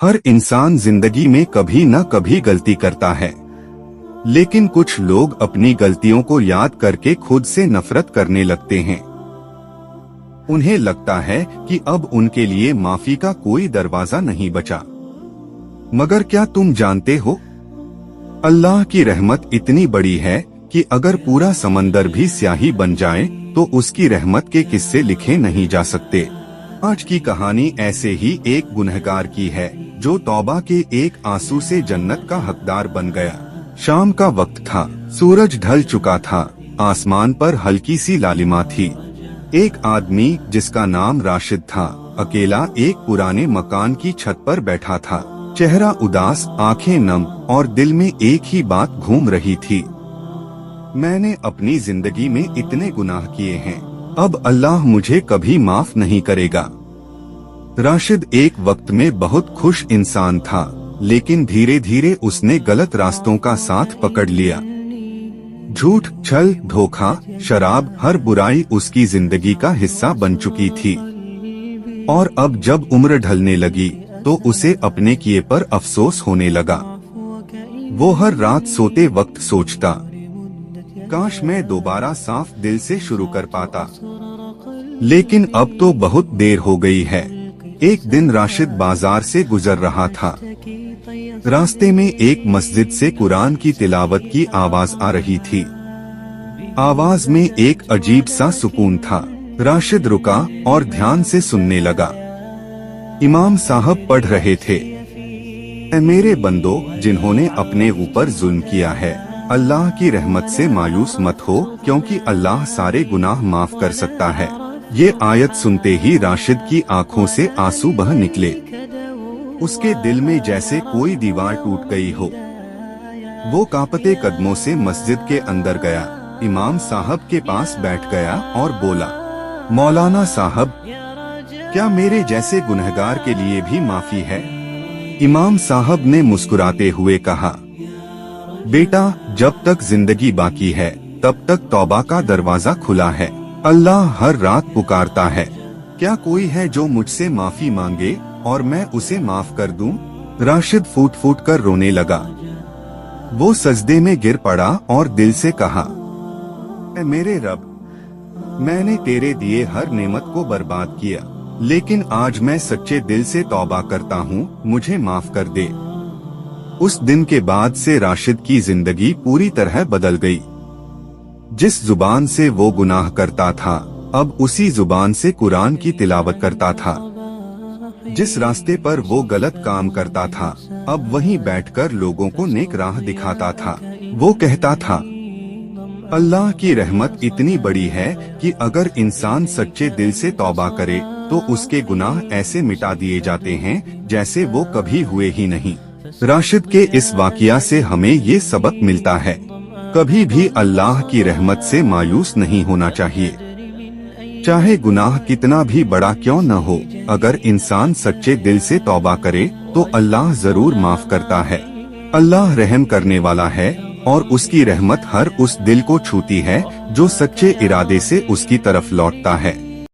हर इंसान जिंदगी में कभी न कभी गलती करता है, लेकिन कुछ लोग अपनी गलतियों को याद करके खुद से नफरत करने लगते हैं। उन्हें लगता है कि अब उनके लिए माफी का कोई दरवाजा नहीं बचा। मगर क्या तुम जानते हो, अल्लाह की रहमत इतनी बड़ी है कि अगर पूरा समंदर भी स्याही बन जाए तो उसकी रहमत के किस्से लिखे नहीं जा सकते। आज की कहानी ऐसे ही एक गुनहगार की है जो तौबा के एक आंसू से जन्नत का हकदार बन गया। शाम का वक्त था, सूरज ढल चुका था, आसमान पर हल्की सी लालिमा थी। एक आदमी जिसका नाम राशिद था, अकेला एक पुराने मकान की छत पर बैठा था। चेहरा उदास, आंखें नम और दिल में एक ही बात घूम रही थी, मैंने अपनी जिंदगी में इतने गुनाह किए हैं, अब अल्लाह मुझे कभी माफ नहीं करेगा। राशिद एक वक्त में बहुत खुश इंसान था, लेकिन धीरे धीरे उसने गलत रास्तों का साथ पकड़ लिया। झूठ, छल, धोखा, शराब, हर बुराई उसकी जिंदगी का हिस्सा बन चुकी थी। और अब जब उम्र ढलने लगी तो उसे अपने किए पर अफसोस होने लगा। वो हर रात सोते वक्त सोचता, काश मैं दोबारा साफ दिल से शुरू कर पाता, लेकिन अब तो बहुत देर हो गई है। एक दिन राशिद बाजार से गुजर रहा था। रास्ते में एक मस्जिद से कुरान की तिलावत की आवाज आ रही थी। आवाज में एक अजीब सा सुकून था। राशिद रुका और ध्यान से सुनने लगा। इमाम साहब पढ़ रहे थे, ऐ मेरे बंदो, जिन्होंने अपने ऊपर जुल्म किया है, अल्लाह की रहमत से मायूस मत हो, क्योंकि अल्लाह सारे गुनाह माफ कर सकता है। ये आयत सुनते ही राशिद की आंखों से आंसू बह निकले। उसके दिल में जैसे कोई दीवार टूट गई हो। वो कांपते कदमों से मस्जिद के अंदर गया, इमाम साहब के पास बैठ गया और बोला, मौलाना साहब, क्या मेरे जैसे गुनहगार के लिए भी माफी है? इमाम साहब ने मुस्कुराते हुए कहा, बेटा, जब तक जिंदगी बाकी है तब तक तौबा का दरवाजा खुला है। अल्लाह हर रात पुकारता है, क्या कोई है जो मुझसे माफी मांगे और मैं उसे माफ कर दूं? राशिद फूट फूट कर रोने लगा। वो सजदे में गिर पड़ा और दिल से कहा, ऐ मेरे रब, मैंने तेरे दिए हर नेमत को बर्बाद किया, लेकिन आज मैं सच्चे दिल से तौबा करता हूँ, मुझे माफ कर दे। उस दिन के बाद से राशिद की जिंदगी पूरी तरह बदल गई। जिस जुबान से वो गुनाह करता था, अब उसी जुबान से कुरान की तिलावत करता था। जिस रास्ते पर वो गलत काम करता था, अब वहीं बैठकर लोगों को नेक राह दिखाता था। वो कहता था, अल्लाह की रहमत इतनी बड़ी है कि अगर इंसान सच्चे दिल से तौबा करे तो उसके गुनाह ऐसे मिटा दिए जाते हैं जैसे वो कभी हुए ही नहीं। राशिद के इस वाकया से हमें ये सबक मिलता है, कभी भी अल्लाह की रहमत से मायूस नहीं होना चाहिए। चाहे गुनाह कितना भी बड़ा क्यों न हो, अगर इंसान सच्चे दिल से तौबा करे तो अल्लाह जरूर माफ करता है। अल्लाह रहम करने वाला है और उसकी रहमत हर उस दिल को छूती है जो सच्चे इरादे से उसकी तरफ लौटता है।